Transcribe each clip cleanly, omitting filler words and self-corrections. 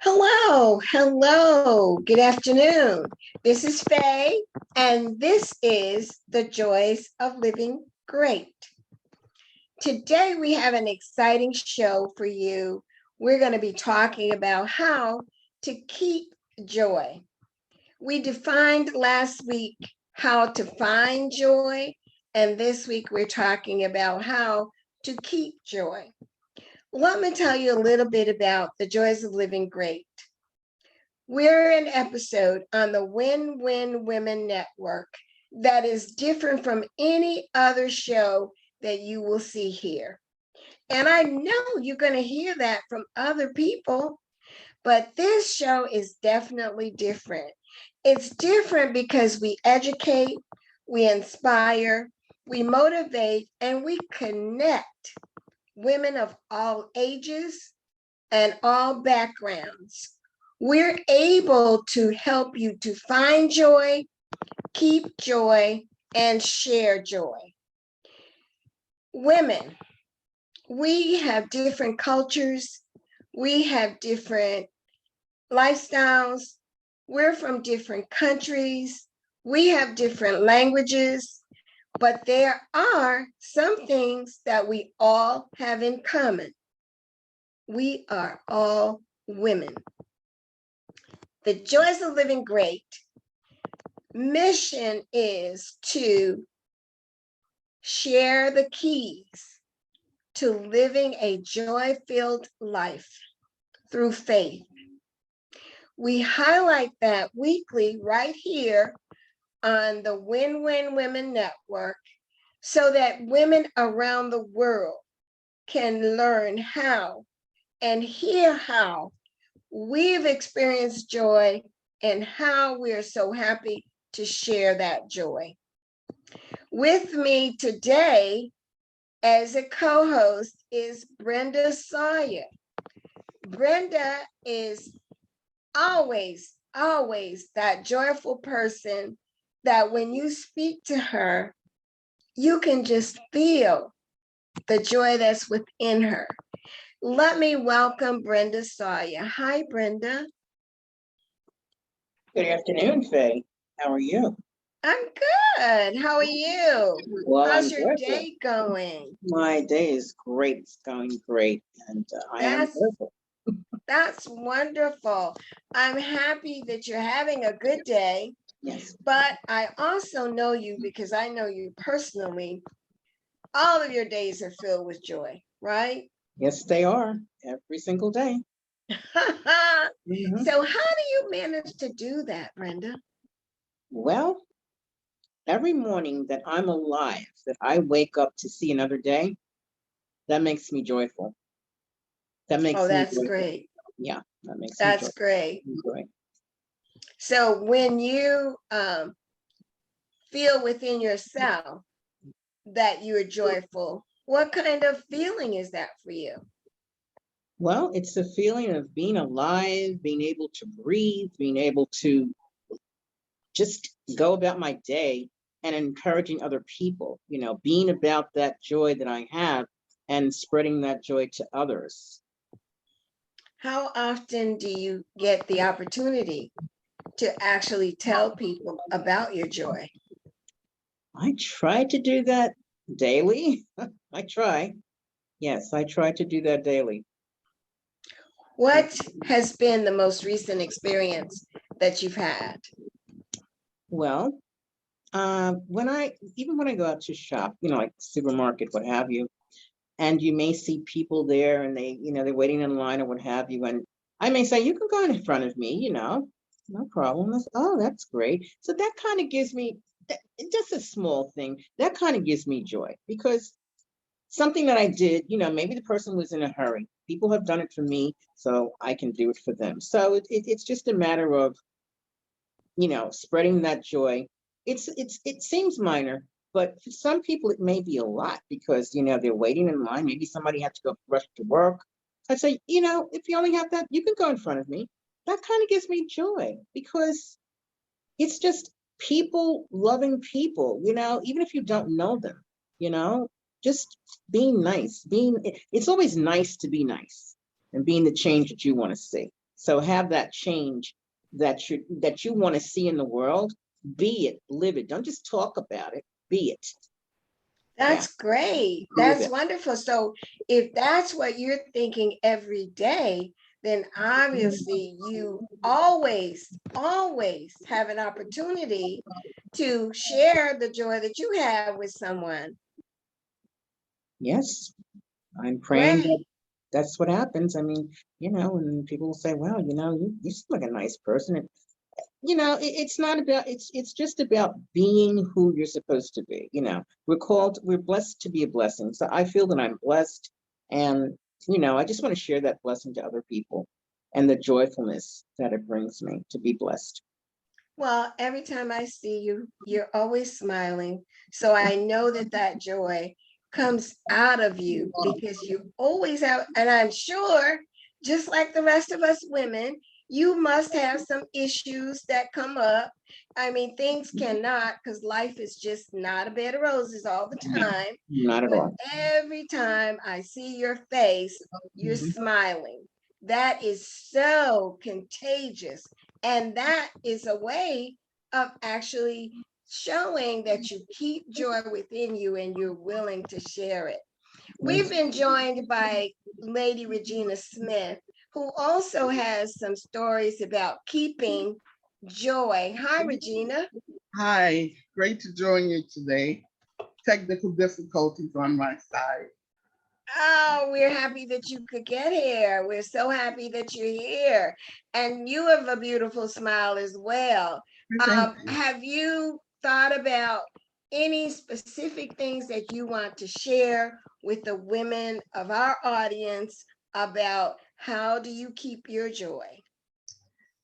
Hello, good afternoon. This is Faye, and this is The Joys of Living Great. Today, we have an exciting show for you. We're going to be talking about how to keep joy. We defined last week how to find joy, and this week, we're talking about how to keep joy. Let me tell you a little bit about The Joys of Living Great. We're an episode on the Win Win Women Network that is different from any other show that you will see here. And I know you're going to hear that from other people, but this show is definitely different. It's different because we educate, we inspire, we motivate, and we connect women of all ages and all backgrounds. We're able to help you to find joy, keep joy, and share joy. Women, we have different cultures, we have different lifestyles, we're from different countries, we have different languages, but there are some things that we all have in common. We are all women. The Joys of Living Great mission is to share the keys to living a joy-filled life through faith. We highlight that weekly right here on the Win Win Women Network so that women around the world can learn how and hear how we've experienced joy and how we're so happy to share that joy. With me today as a co-host is Brenda Sawyer. Brenda is always that joyful person that when you speak to her, you can just feel the joy that's within her. Let me welcome Brenda Sawyer. Hi, Brenda. Good afternoon, Faye. How are you? I'm good. How are you? Well, How's I'm your grateful. day going? My day is great. It's going great, and I am That's grateful. that's wonderful. I'm happy that you're having a good day, Yes, but I also know you because I know you personally. All of your days are filled with joy, right? yes, they are every single day. Mhm. So how do you manage to do that, Brenda? Well, every morning that I'm alive, that I wake up to see another day, that makes me joyful. That makes Oh, me that's joyful. great. Yeah, that makes me That's joyful. great. Great. So when you feel within yourself that you're joyful, what kind of feeling is that for you? Well, it's the feeling of being alive, being able to breathe, being able to just go about my day and encouraging other people, being about that joy that I have and spreading that joy to others. How often do you get the opportunity to actually tell people about your joy? I try to do that daily. I try. Yes, I try to do that daily. What has been the most recent experience that you've had? Well, even when I go out to shop, like supermarket, what have you, and you may see people there and they're waiting in line or what have you. And I may say, you can go in front of me, no problem. Oh, that's great. So that kind of gives me just a small thing that kind of gives me joy because something that I did, maybe the person was in a hurry. People have done it for me, so I can do it for them. So it's just a matter of, spreading that joy. It seems minor, but for some people it may be a lot because they're waiting in line. Maybe somebody had to go rush to work. I say, if you only have that, you can go in front of me. That kind of gives me joy because it's just people loving people, even if you don't know them, just being nice. It's always nice to be nice and being the change that you want to see. So have that change that you want to see in the world. Be it, live it. Don't just talk about it. Be it. Yeah, That's great. live That's it. wonderful. So if that's what you're thinking every day, then obviously you always have an opportunity to share the joy that you have with someone. Yes, I'm praying that Great. that's what happens. I mean, and people will say, "Well, you seem like a nice person." And it's not about it's just about being who you're supposed to be. We're blessed to be a blessing. So I feel that I'm blessed, and I just want to share that blessing to other people and the joyfulness that it brings me to be blessed. Well, every time I see you, you're always smiling. So I know that that joy comes out of you because you always have, and I'm sure, just like the rest of us women, you must have some issues that come up. I mean, things cannot, because life is just not a bed of roses all the No, time. not at But all. every time I see your face, you're Mhm. smiling. That is so contagious. And that is a way of actually showing that you keep joy within you and you're willing to share it. We've Yes. been joined by Lady Regina Smith, who also has some stories about keeping joy. Hi, Regina. Hi, great to join you today. Technical difficulties on my side. Oh, we're happy that you could get here. We're so happy that you're here. And you have a beautiful smile as well. Thank you. Have you thought about any specific things that you want to share with the women of our audience about how do you keep your joy?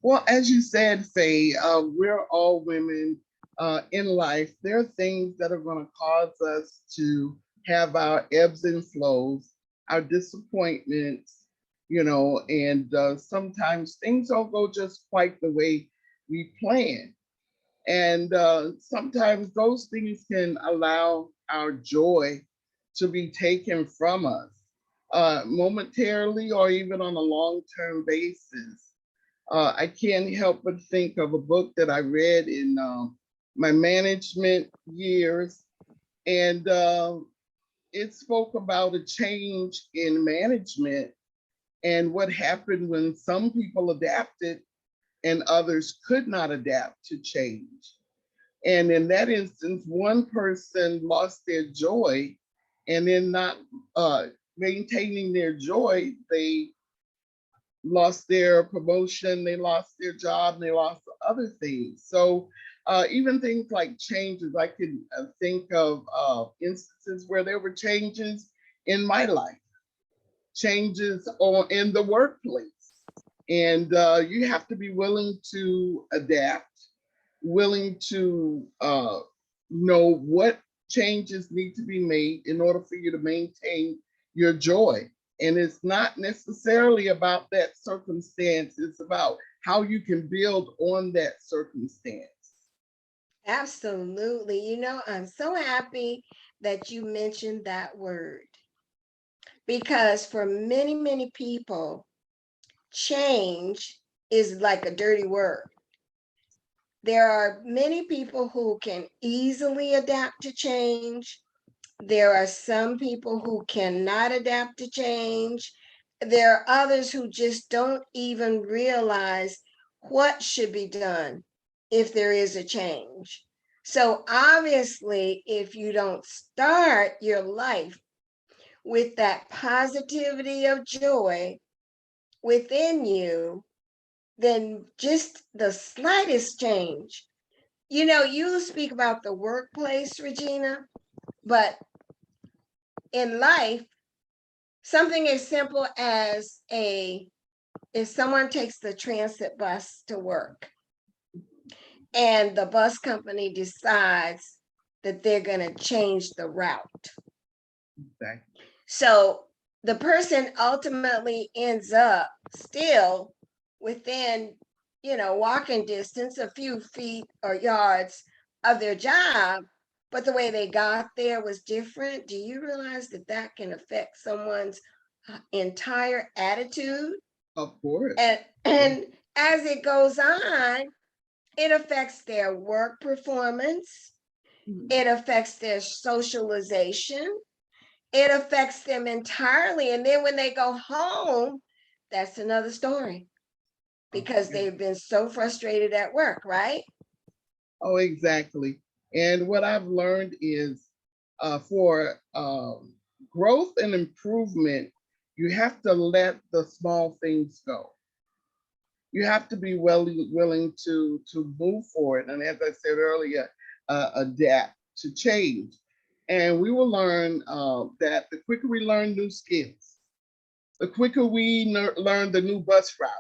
Well, as you said, Faye, we're all women in life. There are things that are going to cause us to have our ebbs and flows, our disappointments, and sometimes things don't go just quite the way we plan. And sometimes those things can allow our joy to be taken from us momentarily or even on a long term basis. I can't help but think of a book that I read in my management years, and it spoke about a change in management and what happened when some people adapted and others could not adapt to change. And in that instance, one person lost their joy, and in not uh, maintaining their joy, they lost their promotion, they lost their job, they lost other things. So even things like changes, I can think of instances where there were changes in my life, changes in the workplace. And you have to be willing to adapt, willing to know what changes need to be made in order for you to maintain your joy. And it's not necessarily about that circumstance, it's about how you can build on that circumstance. Absolutely. I'm so happy that you mentioned that word because for many, many people, change is like a dirty word. There are many people who can easily adapt to change. There are some people who cannot adapt to change. There are others who just don't even realize what should be done if there is a change. So obviously, if you don't start your life with that positivity of joy within you, then just the slightest change. You speak about the workplace, Regina, but in life, something as simple as if someone takes the transit bus to work and the bus company decides that they're going to change the route. Exactly. So the person ultimately ends up still within, walking distance, a few feet or yards of their job, but the way they got there was different. Do you realize that that can affect someone's entire attitude? Of course. And as it goes on, it affects their work performance, Mhm. it affects their socialization, it affects them entirely. And then when they go home, that's another story because Okay. they've been so frustrated at work, right? Oh, exactly. And what I've learned is for growth and improvement, you have to let the small things go. You have to be willing to move forward. And as I said earlier, adapt to change. And we will learn that the quicker we learn new skills, the quicker we learn the new bus route,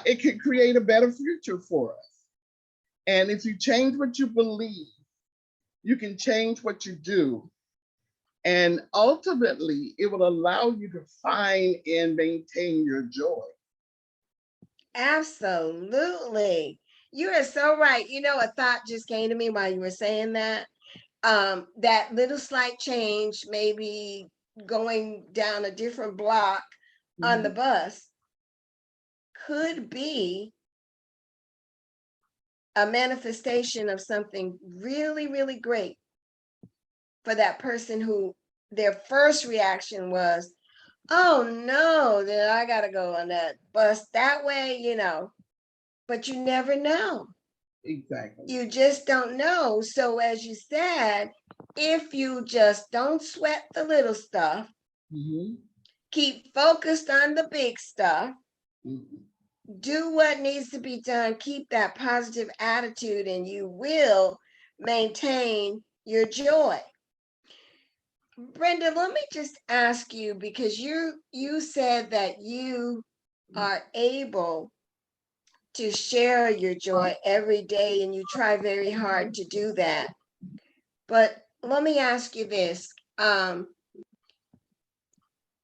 it can create a better future for us. And if you change what you believe, you can change what you do. And ultimately, it will allow you to find and maintain your joy. Absolutely. You are so right. You know, a thought just came to me while you were saying that. That little slight change, maybe going down a different block on the Mhm. bus, could be a manifestation of something really, really great for that person who their first reaction was, oh no, then I gotta go on that bus that way, but you never know. Exactly. You just don't know. So, as you said, if you just don't sweat the little stuff, Mhm. keep focused on the big stuff, Mhm. do what needs to be done, keep that positive attitude, and you will maintain your joy. Brenda, let me just ask you, because you said that you are able to share your joy every day and you try very hard to do that. But let me ask you this.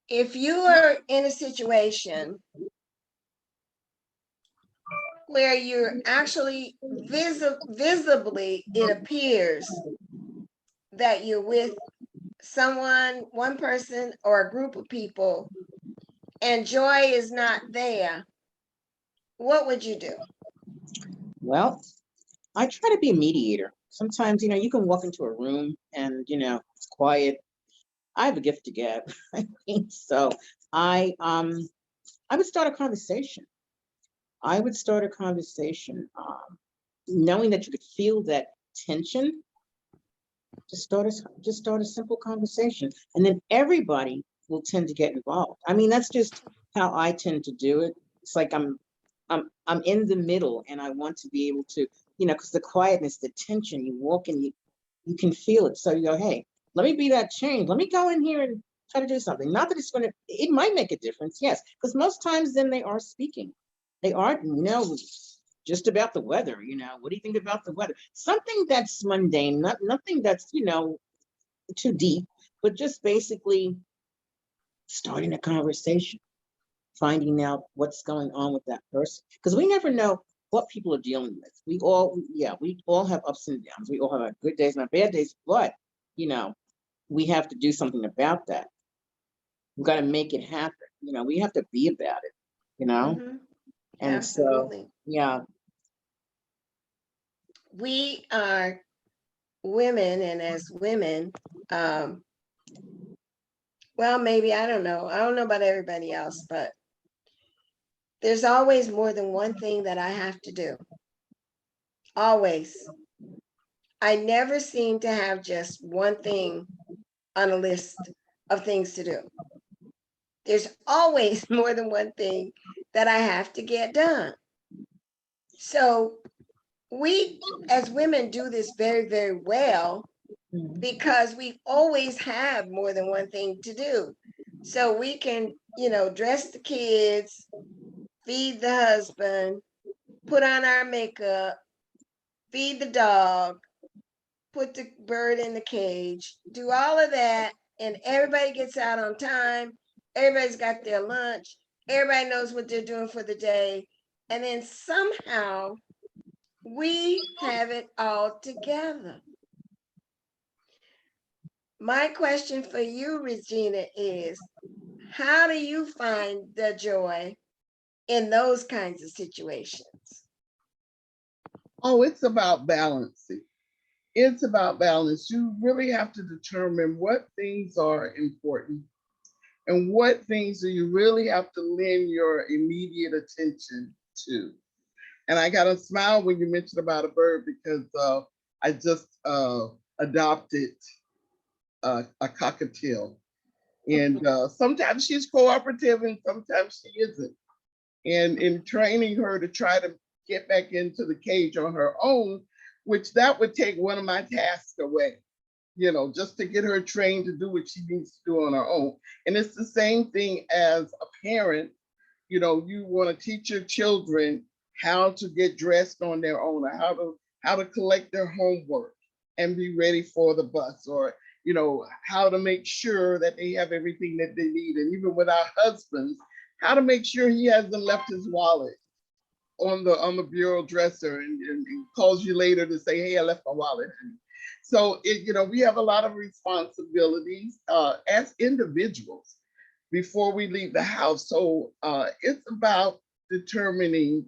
If you are in a situation where you're actually visibly, it appears that you're with someone, one person, or a group of people, and joy is not there, what would you do? Well, I try to be a mediator. Sometimes, you can walk into a room and, it's quiet. I have a gift to give. I mean, so I um I would start a conversation. I would start a conversation, knowing that you could feel that tension. Just start a simple conversation, and then everybody will tend to get involved. I mean, that's just how I tend to do it. It's like I'm in the middle, and I want to be able to, because the quietness, the tension, you walk in, you can feel it. So you go, hey, let me be that change. Let me go in here and try to do something. Not that it might make a difference, yes, because most times then they are speaking. They aren't, just about the weather. What do you think about the weather? Something that's mundane, nothing that's, too deep, but just basically starting a conversation, finding out what's going on with that person. Because we never know what people are dealing with. We all have ups and downs. We all have our good days and our bad days, but, you know, we have to do something about that. We've got to make it happen. We have to be about it, you know? Mm-hmm. And so, Absolutely. yeah. We are women, and as women, um, well, maybe I don't know. I don't know about everybody else, but there's always more than one thing that I have to do. Always. I never seem to have just one thing on a list of things to do. There's always more than one thing that I have to get done. So we as women do this very, very well Mhm. because we always have more than one thing to do. So we can, dress the kids, feed the husband, put on our makeup, feed the dog, put the bird in the cage, do all of that, and everybody gets out on time. Everybody's got their lunch. Everybody knows what they're doing for the day. And then somehow we have it all together. My question for you, Regina, is how do you find the joy in those kinds of situations? Oh, it's about balancing. It's about balance. You really have to determine what things are important and what things do you really have to lend your immediate attention to. And I got a smile when you mentioned about a bird because I just adopted a cockatiel. And sometimes she's cooperative and sometimes she isn't. And in training her to try to get back into the cage on her own, which that would take one of my tasks away, just to get her trained to do what she needs to do on her own. And it's the same thing as a parent. You want to teach your children how to get dressed on their own, or how to collect their homework and be ready for the bus, or how to make sure that they have everything that they need. And even with our husbands, how to make sure he hasn't left his wallet on the bureau dresser and calls you later to say, hey, I left my wallet. So we have a lot of responsibilities as individuals before we leave the house. So it's about determining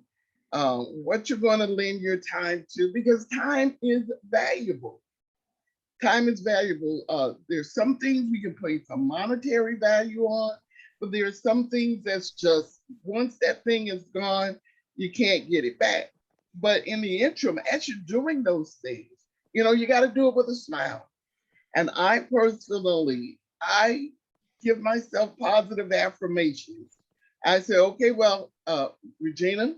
what you're going to lend your time to, because time is valuable. Time is valuable. There's some things we can place a monetary value on, but there are some things that's just, once that thing is gone, you can't get it back. But in the interim, as you're doing those things, you got to do it with a smile. And I personally, I give myself positive affirmations. I say, okay, well, Regina,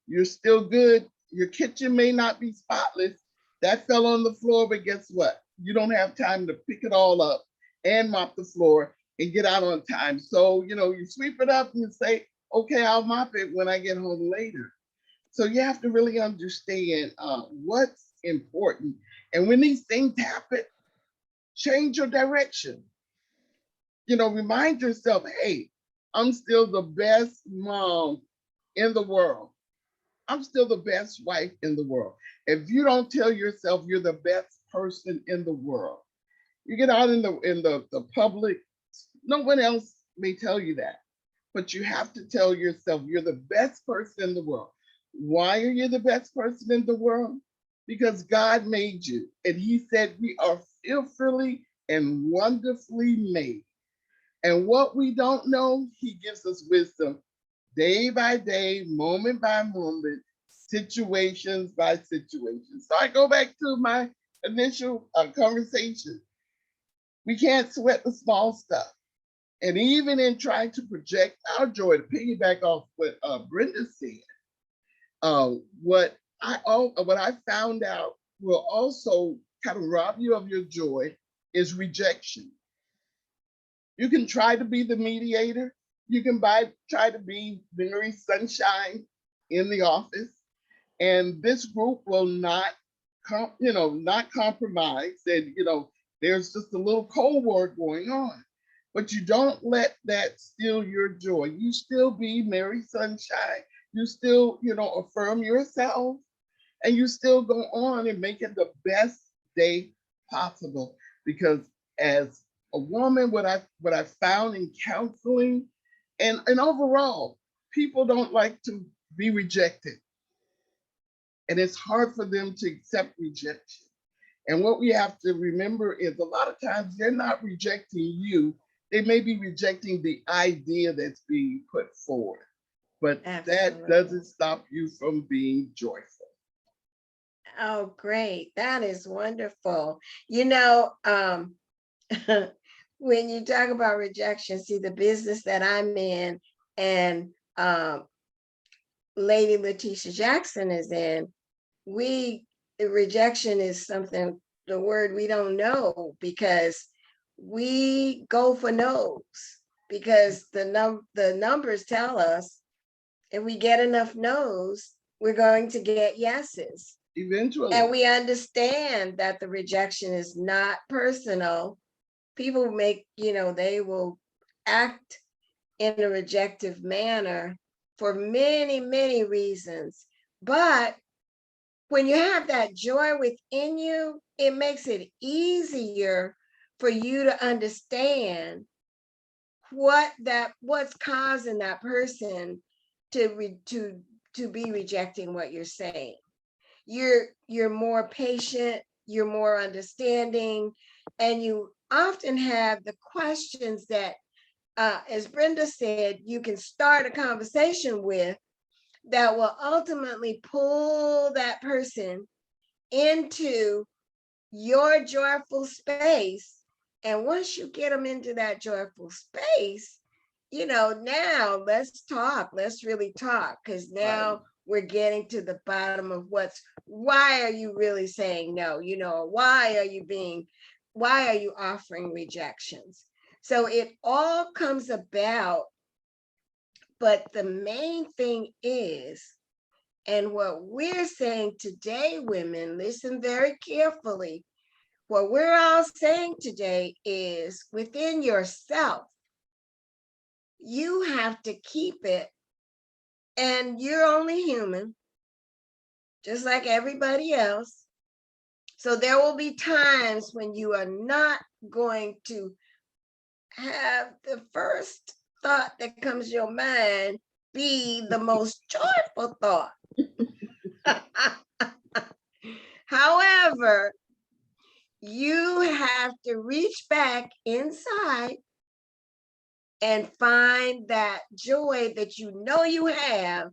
you're still good. Your kitchen may not be spotless. That fell on the floor, but guess what? You don't have time to pick it all up and mop the floor and get out on time. So, you sweep it up and you say, okay, I'll mop it when I get home later. So you have to really understand what's important. And when these things happen, change your direction. Remind yourself, hey, I'm still the best mom in the world. I'm still the best wife in the world. If you don't tell yourself you're the best person in the world, you get out in the public, no one else may tell you that. But you have to tell yourself you're the best person in the world. Why are you the best person in the world? Because God made you. And he said we are fearfully and wonderfully made. And what we don't know, he gives us wisdom day by day, moment by moment, situations by situation. So I go back to my initial conversation. We can't sweat the small stuff. And even in trying to project our joy, to piggyback off what Brenda said, what I found out will also kind of rob you of your joy is rejection. You can try to be the mediator. You can try to be Mary Sunshine in the office, and this group will not compromise. And there's just a little cold war going on, but you don't let that steal your joy. You still be Mary Sunshine. You still affirm yourself, and you still go on and make it the best day possible. Because as a woman, what I found in counseling and overall, people don't like to be rejected. And it's hard for them to accept rejection. And what we have to remember is a lot of times they're not rejecting you. They may be rejecting the idea that's being put forward. But Absolutely. that doesn't stop you from being joyful. Oh, great. That is wonderful. When you talk about rejection, see the business that I'm in and Lady Letitia Jackson is in, rejection is something, the word we don't know, because we go for no's, because the numbers tell us if we get enough no's, we're going to get yeses. Eventually. And we understand that the rejection is not personal. People they will act in a rejective manner for many, many reasons. But when you have that joy within you, it makes it easier for you to understand what's causing that person to be rejecting what you're saying. You're more patient, you're more understanding, and you often have the questions that, as Brenda said, you can start a conversation with that will ultimately pull that person into your joyful space. And once you get them into that joyful space, now let's talk. Let's really talk, because now Right. we're getting to the bottom of why are you really saying no? Why are you offering rejections? So it all comes about, but the main thing is, and what we're saying today, women, listen very carefully. What we're all saying today is within yourself, you have to keep it, and you're only human, just like everybody else. So there will be times when you are not going to have the first thought that comes to your mind be the most joyful thought. However, you have to reach back inside and find that joy that you have.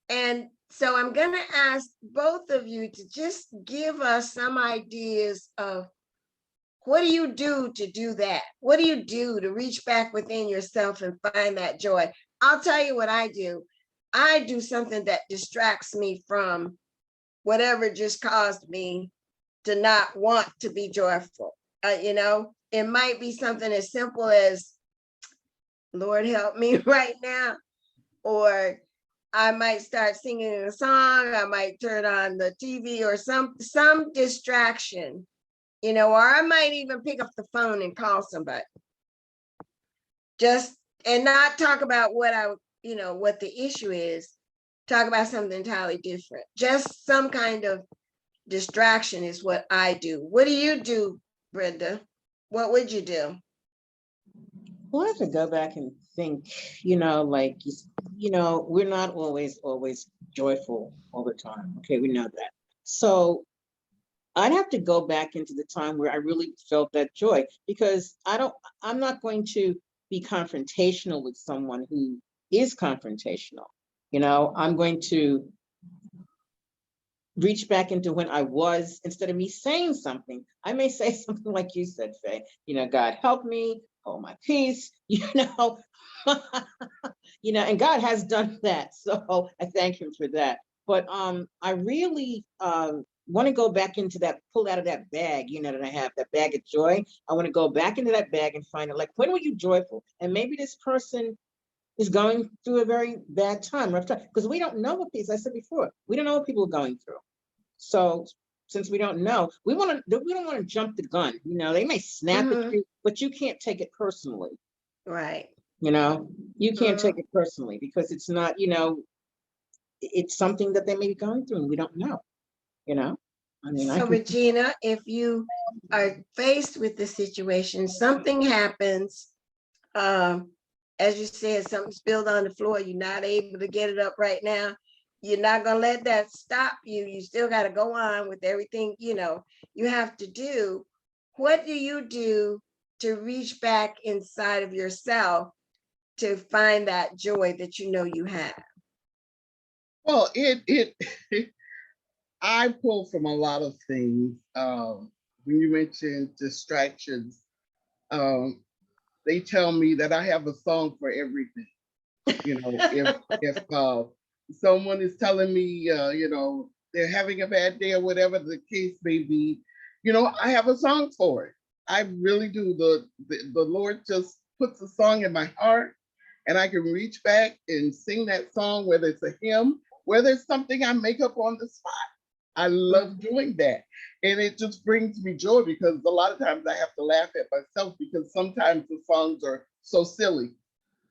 And so I'm going to ask both of you to just give us some ideas of, what do you do to do that? What do you do to reach back within yourself and find that joy? I'll tell you what I do. I do something that distracts me from whatever just caused me to not want to be joyful. It might be something as simple as, Lord help me right now, or I might start singing a song, I might turn on the TV or some distraction, or I might even pick up the phone and call somebody. And not talk about what the issue is, talk about something entirely different. Just some kind of distraction is what I do. What do you do, Brenda? What would you do? Well, I have to go back and think, like, we're not always joyful all the time. Okay, we know that. So I'd have to go back into the time where I really felt that joy, because I'm not going to be confrontational with someone who is confrontational. I'm going to reach back into when I was, instead of me saying something, I may say something like you said, Faye, God help me, hold my peace, and God has done that. So I thank him for that. But I really want to go back into that, pull out of that bag, that I have, that bag of joy. I want to go back into that bag and find out, like, when were you joyful? And maybe this person is going through a very bad time, rough time, because we don't know what as I said before, we don't know what people are going through. So since we don't know, we don't want to jump the gun. They may snap at you, but you can't take it personally. Right. You can't take it personally, because it's not, it's something that they may be going through and we don't know. So Regina, if you are faced with the situation, something happens, as you said, something spilled on the floor, you're not able to get it up right now, you're not going to let that stop you. You still got to go on with everything, you have to do. What do you do to reach back inside of yourself to find that joy that you have? Well, I pull from a lot of things. When you mentioned distractions, they tell me that I have a song for everything. If someone is telling me, they're having a bad day or whatever the case may be, I have a song for it. I really do. The Lord just puts a song in my heart, and I can reach back and sing that song, whether it's a hymn, whether it's something I make up on the spot. I love doing that. And it just brings me joy, because a lot of times I have to laugh at myself, because sometimes the songs are so silly,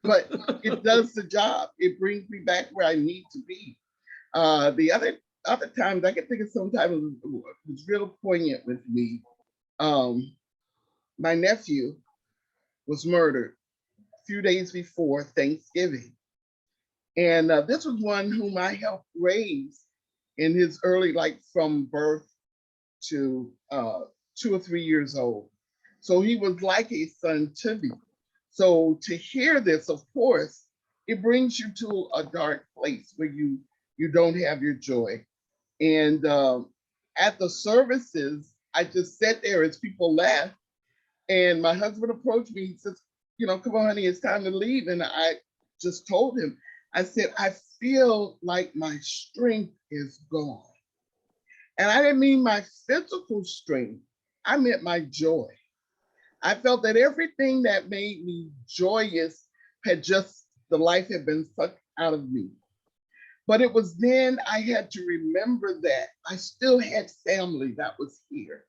but it does the job. It brings me back where I need to be. The other times I can think of, sometimes it was real poignant with me. My nephew was murdered few days before Thanksgiving. And this was one whom I helped raise in his early, like from birth to 2 or 3 years old. So he was like a son to me. So to hear this, of course, it brings you to a dark place where you don't have your joy. And at the services, I just sat there as people laughed. And my husband approached me. He says, come on, honey, it's time to leave. And I just told him, I said, I feel like my strength is gone. And I didn't mean my physical strength, I meant my joy. I felt that everything that made me joyous the life had been sucked out of me. But it was then I had to remember that I still had family that was here,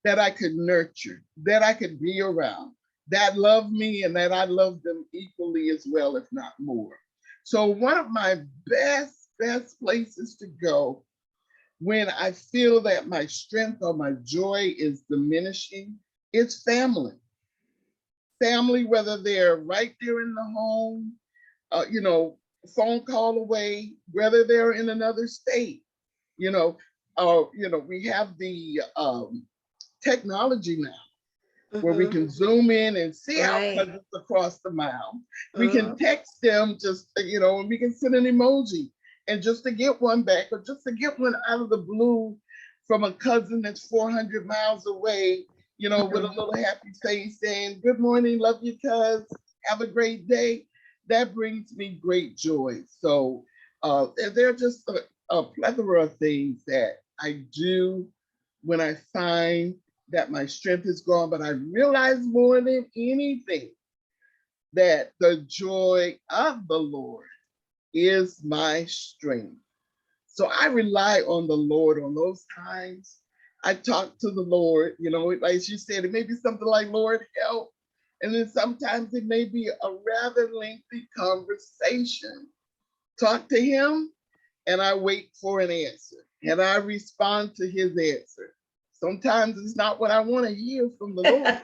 that I could nurture, that I could be around, that loved me and that I loved them equally as well, if not more. So one of my best places to go when I feel that my strength or my joy is diminishing is family. Family, whether they're right there in the home, phone call away, whether they're in another state, we have the technology now where we can zoom in and see our cousins across the mile. We can text them and we can send an emoji. And just to get one back, or just to get one out of the blue from a cousin that's 400 miles away, with a little happy face saying, good morning, love you, cuz, have a great day. That brings me great joy. So there are just a plethora of things that I do when I find that my strength is gone, but I realize more than anything that the joy of the Lord is my strength. So I rely on the Lord on those times. I talk to the Lord, like she said, it may be something like, Lord, help. And then sometimes it may be a rather lengthy conversation. Talk to him and I wait for an answer and I respond to his answer. Sometimes it's not what I want to hear from the Lord,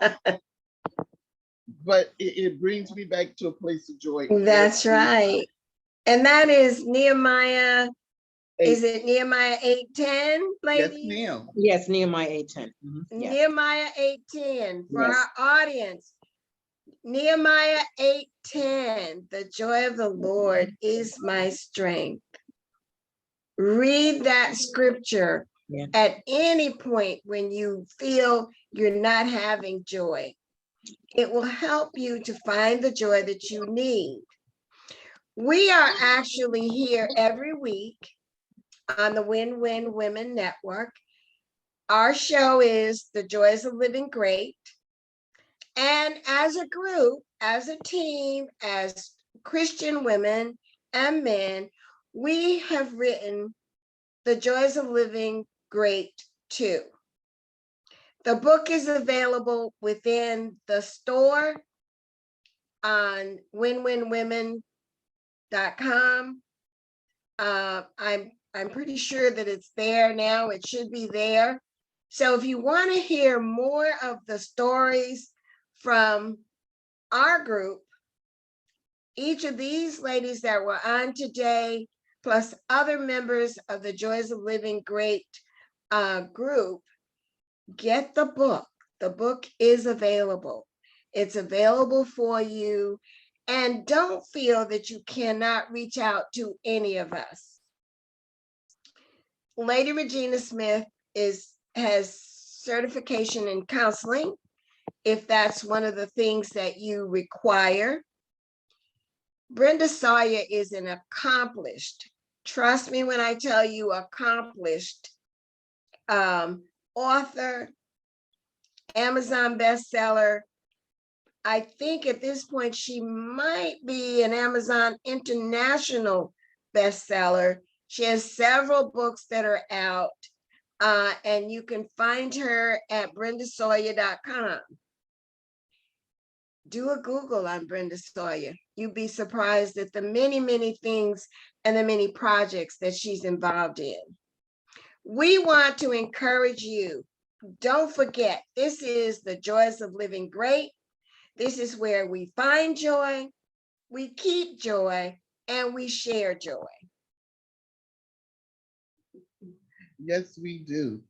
but it brings me back to a place of joy. That's right. And that is Nehemiah. Is it Nehemiah 8:10, ladies? Yes, ma'am. Yes, Nehemiah 8:10. Yes. Nehemiah 8:10 for our audience. Nehemiah 8:10, the joy of the Lord is my strength. Read that scripture at any point when you feel you're not having joy. It will help you to find the joy that you need. We are actually here every week on the Win-Win Women Network. Our show is The Joys of Living Great. And as a group, as a team, as Christian women and men, we have written The Joys of Living Great 2. The book is available within the store on winwinwomen.com. I'm pretty sure that it's there now. It should be there. So if you want to hear more of the stories from our group, each of these ladies that were on today, plus other members of the Joys of Living Great group, get the book. The book is available. It's available for you. And don't feel that you cannot reach out to any of us. Lady Regina Smith has certification in counseling, if that's one of the things that you require. Brenda Sawyer is an accomplished, trust me when I tell you, accomplished author, Amazon bestseller. I think at this point she might be an Amazon international bestseller. She has several books that are out, and you can find her at brendasawyer.com. Do a Google on Brenda Sawyer. You'd be surprised at the many, many things and the many projects that she's involved in. We want to encourage you. Don't forget, this is The Joys of Living Great. This is where we find joy, we keep joy, and we share joy. Yes, we do.